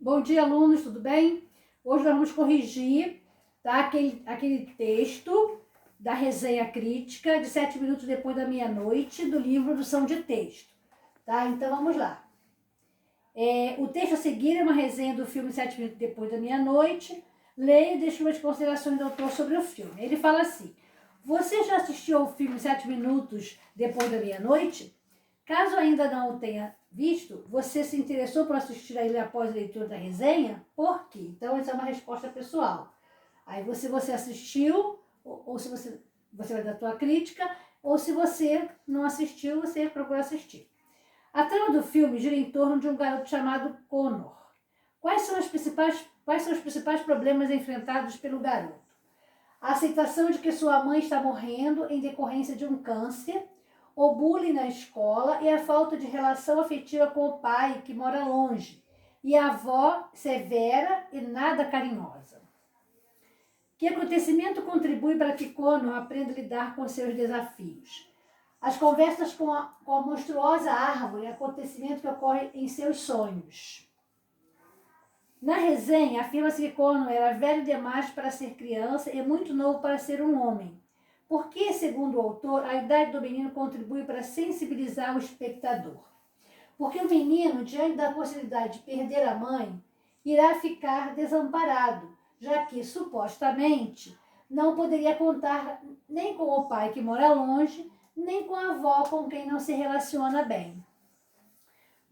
Bom dia, alunos, tudo bem? Hoje nós vamos corrigir, tá, aquele texto da resenha crítica de 7 minutos depois da meia-noite do livro Produção de Texto. Tá? Então vamos lá. O texto a seguir é uma resenha do filme 7 minutos depois da meia-noite. Leia e deixe umas considerações do autor sobre o filme. Ele fala assim: você já assistiu ao filme 7 minutos depois da meia-noite? Caso ainda não o tenha visto, você se interessou por assistir a ele após a leitura da resenha? Por quê? Então, essa é uma resposta pessoal. Aí, você assistiu, ou se você vai dar a tua crítica, ou se você não assistiu, você procura assistir. A trama do filme gira em torno de um garoto chamado Connor. Quais são os principais problemas enfrentados pelo garoto? A aceitação de que sua mãe está morrendo em decorrência de um câncer, o bullying na escola e a falta de relação afetiva com o pai, que mora longe, e a avó severa e nada carinhosa. Que acontecimento contribui para que Connor aprenda a lidar com seus desafios? As conversas com a monstruosa árvore, acontecimento que ocorre em seus sonhos. Na resenha, afirma-se que Connor era velho demais para ser criança e muito novo para ser um homem. Por que, segundo o autor, a idade do menino contribui para sensibilizar o espectador? Porque o menino, diante da possibilidade de perder a mãe, irá ficar desamparado, já que, supostamente, não poderia contar nem com o pai que mora longe, nem com a avó com quem não se relaciona bem.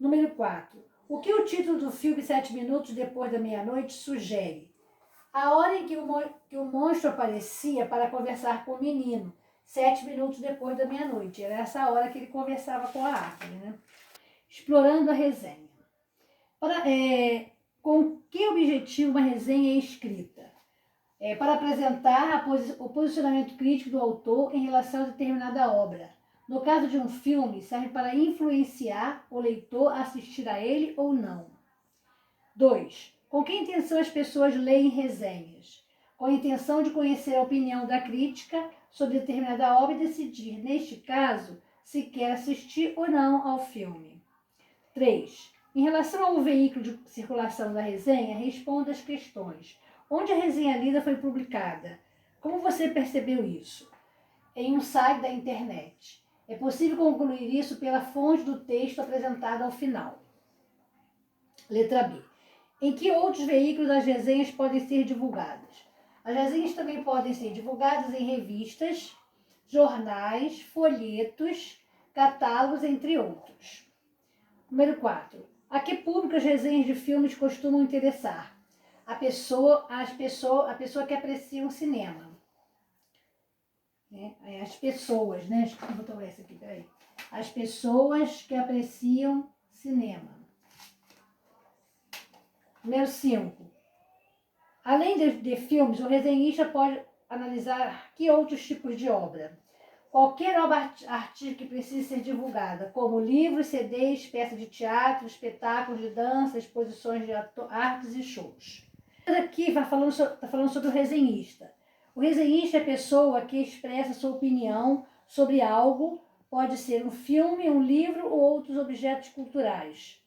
Número 4. O que o título do filme 7 minutos depois da meia-noite sugere? A hora em que o monstro aparecia para conversar com o menino, 7 minutos depois da meia-noite. Era essa hora que ele conversava com a árvore, né? Explorando a resenha. Com que objetivo uma resenha é escrita? Para apresentar o posicionamento crítico do autor em relação a determinada obra. No caso de um filme, serve para influenciar o leitor a assistir a ele ou não. 2. Com que intenção as pessoas leem resenhas? Com a intenção de conhecer a opinião da crítica sobre determinada obra e decidir, neste caso, se quer assistir ou não ao filme. 3. Em relação ao veículo de circulação da resenha, responda as questões. Onde a resenha lida foi publicada? Como você percebeu isso? Em um site da internet. É possível concluir isso pela fonte do texto apresentado ao final. Letra B. Em que outros veículos as resenhas podem ser divulgadas? As resenhas também podem ser divulgadas em revistas, jornais, folhetos, catálogos, entre outros. Número 4. A que público as resenhas de filmes costumam interessar? A pessoa que aprecia um cinema. As pessoas, né? Deixa eu botar essa aqui, peraí. As pessoas que apreciam cinema. Número 5. Além de filmes, o resenhista pode analisar que outros tipos de obra. Qualquer obra artística que precise ser divulgada, como livros, CDs, peças de teatro, espetáculos de dança, exposições de artes e shows. Aqui está falando sobre o resenhista. O resenhista é a pessoa que expressa sua opinião sobre algo, pode ser um filme, um livro ou outros objetos culturais.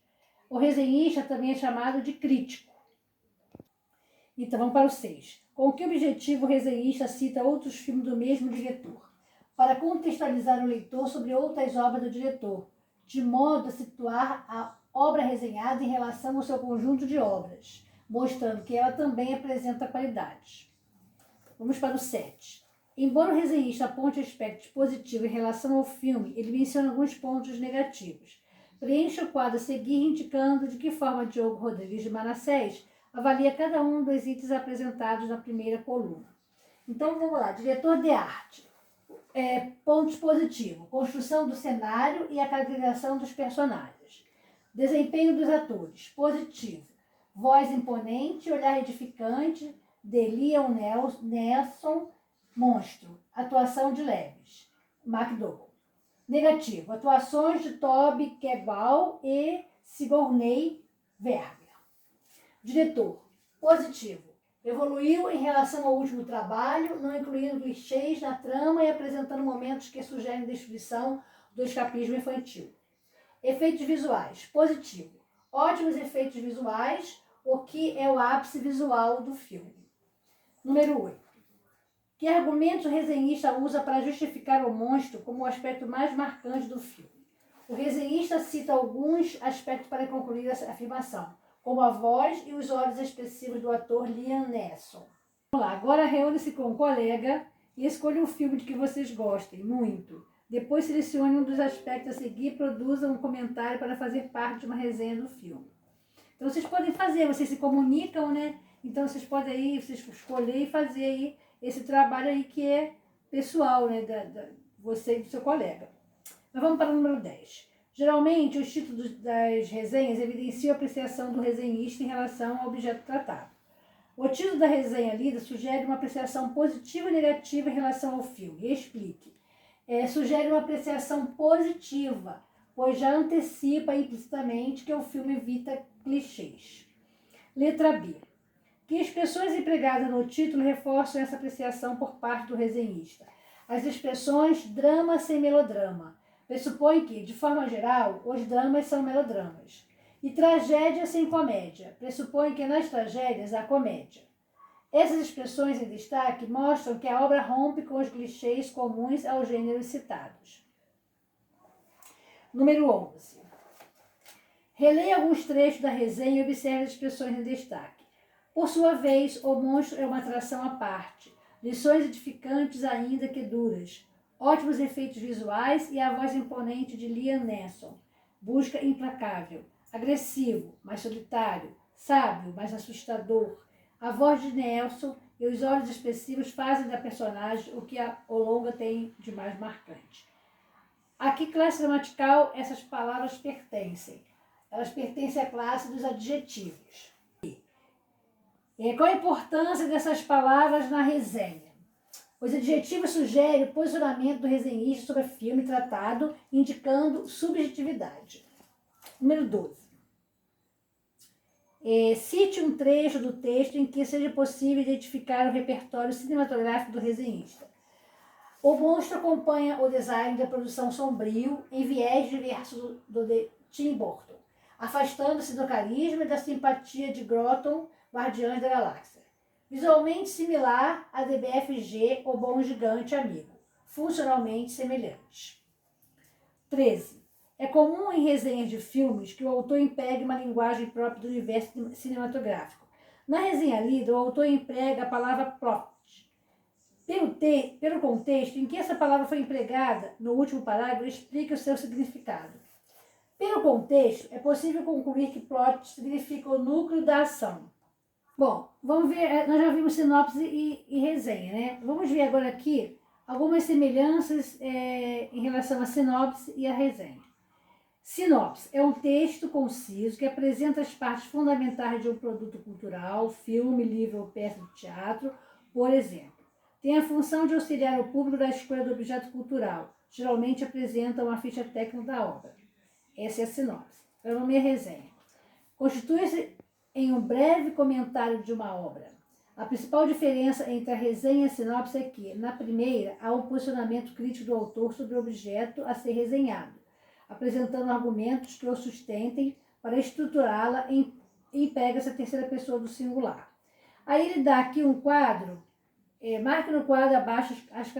O resenhista também é chamado de crítico. Então vamos para o 6. Com que objetivo o resenhista cita outros filmes do mesmo diretor? Para contextualizar o leitor sobre outras obras do diretor, de modo a situar a obra resenhada em relação ao seu conjunto de obras, mostrando que ela também apresenta qualidades. Vamos para o 7. Embora o resenhista aponte aspectos positivos em relação ao filme, ele menciona alguns pontos negativos. Preencha o quadro a seguir indicando de que forma Diogo Rodrigues de Manassés avalia cada um dos itens apresentados na primeira coluna. Então vamos lá. Diretor de arte. Pontos positivos. Construção do cenário e a caracterização dos personagens. Desempenho dos atores. Positivo. Voz imponente, olhar edificante, de Leon Nelson, monstro. Atuação de Leves, McDowell. Negativo. Atuações de Toby Kebbell e Sigourney Weaver. Diretor. Positivo. Evoluiu em relação ao último trabalho, não incluindo clichês na trama e apresentando momentos que sugerem destruição do escapismo infantil. Efeitos visuais. Positivo. Ótimos efeitos visuais, o que é o ápice visual do filme. Número 8. Que argumentos o resenhista usa para justificar o monstro como o aspecto mais marcante do filme? O resenhista cita alguns aspectos para concluir essa afirmação, como a voz e os olhos expressivos do ator Liam Neeson. Vamos lá, agora reúne-se com um colega e escolha um filme de que vocês gostem muito. Depois selecione um dos aspectos a seguir e produza um comentário para fazer parte de uma resenha do filme. Então vocês podem fazer, vocês se comunicam, né? Então vocês podem aí, vocês escolher e fazer aí esse trabalho aí que é pessoal, né? Você e do seu colega. Mas vamos para o número 10. Geralmente, os títulos das resenhas evidenciam a apreciação do resenhista em relação ao objeto tratado. O título da resenha lida sugere uma apreciação positiva ou negativa em relação ao filme. Explique. Sugere uma apreciação positiva, pois já antecipa implicitamente que o filme evita clichês. Letra B. Que expressões empregadas no título reforçam essa apreciação por parte do resenhista? As expressões drama sem melodrama pressupõe que, de forma geral, os dramas são melodramas. E tragédia sem comédia pressupõe que nas tragédias há comédia. Essas expressões em destaque mostram que a obra rompe com os clichês comuns aos gêneros citados. Número 11. Releia alguns trechos da resenha e observe as expressões em destaque. Por sua vez, o monstro é uma atração à parte. Lições edificantes ainda que duras. Ótimos efeitos visuais e a voz imponente de Liam Neeson. Busca implacável. Agressivo, mas solitário. Sábio, mas assustador. A voz de Nelson e os olhos expressivos fazem da personagem o que o longa tem de mais marcante. A que classe gramatical essas palavras pertencem? Elas pertencem à classe dos adjetivos. Qual a importância dessas palavras na resenha? Os adjetivos sugerem o posicionamento do resenhista sobre o filme tratado, indicando subjetividade. Número 12. Cite um trecho do texto em que seja possível identificar o repertório cinematográfico do resenhista. O monstro acompanha o design da produção sombrio em viés diverso do de Tim Burton, afastando-se do carisma e da simpatia de Groton, Guardiões da Galáxia. Visualmente similar a The BFG, O Bom Gigante Amigo, funcionalmente semelhantes. 13. É comum em resenhas de filmes que o autor empregue uma linguagem própria do universo cinematográfico. Na resenha lida, o autor emprega a palavra plot. Pelo contexto em que essa palavra foi empregada no último parágrafo, explica o seu significado. Pelo contexto, é possível concluir que plot significa o núcleo da ação. Bom, vamos ver, nós já vimos sinopse e resenha, né? Vamos ver agora aqui algumas semelhanças em relação à sinopse e à resenha. Sinopse é um texto conciso que apresenta as partes fundamentais de um produto cultural, filme, livro ou peça de teatro, por exemplo. Tem a função de auxiliar o público na escolha do objeto cultural. Geralmente apresenta uma ficha técnica da obra. Essa é a sinopse. O nome é resenha. Constitui-se em um breve comentário de uma obra. A principal diferença entre a resenha e a sinopse é que, na primeira, há um posicionamento crítico do autor sobre o objeto a ser resenhado, apresentando argumentos que o sustentem. Para estruturá-la, emprega-se a terceira pessoa do singular. Aí ele dá aqui um quadro, marque no quadro abaixo as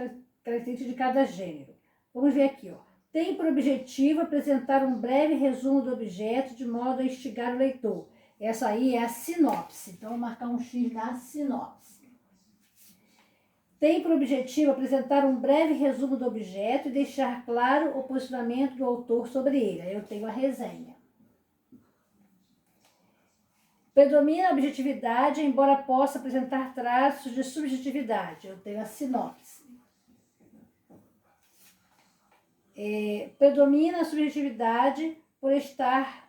características de cada gênero. Vamos ver aqui, ó. Tem por objetivo apresentar um breve resumo do objeto de modo a instigar o leitor. Essa aí é a sinopse, então vou marcar um X na sinopse. Tem por objetivo apresentar um breve resumo do objeto e deixar claro o posicionamento do autor sobre ele. Aí eu tenho a resenha. Predomina a objetividade, embora possa apresentar traços de subjetividade. Eu tenho a sinopse. Predomina a subjetividade por estar...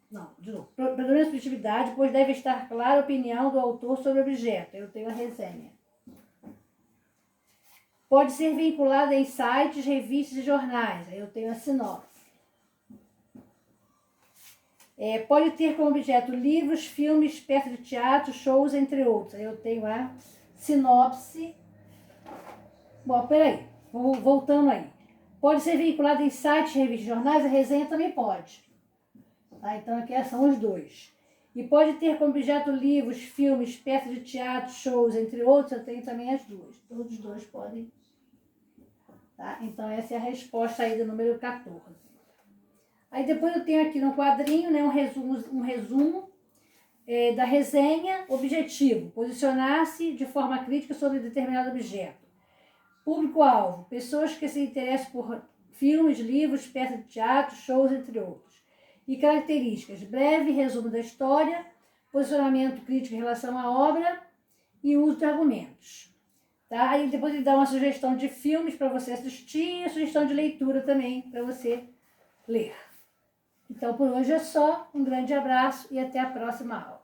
Não, de novo. Predomina a subjetividade, pois deve estar clara a opinião do autor sobre o objeto. Eu tenho a resenha. Pode ser vinculada em sites, revistas e jornais. Aí eu tenho a sinopse. Pode ter como objeto livros, filmes, peças de teatro, shows, entre outros. Aí eu tenho a sinopse. Bom, peraí. Voltando aí. Pode ser vinculado em sites, revistas e jornais. A resenha também pode. Tá? Então aqui são os dois. E pode ter como objeto livros, filmes, peças de teatro, shows, entre outros. Eu tenho também as duas. Todos os dois podem. Tá? Então, essa é a resposta aí do número 14. Aí depois eu tenho aqui no quadrinho, né, um resumo da resenha. Objetivo: posicionar-se de forma crítica sobre determinado objeto. Público-alvo: pessoas que se interessam por filmes, livros, peças de teatro, shows, entre outros. E características: breve resumo da história, posicionamento crítico em relação à obra e uso de argumentos. Tá? Aí depois ele dá uma sugestão de filmes para você assistir e a sugestão de leitura também para você ler. Então por hoje é só, um grande abraço e até a próxima aula.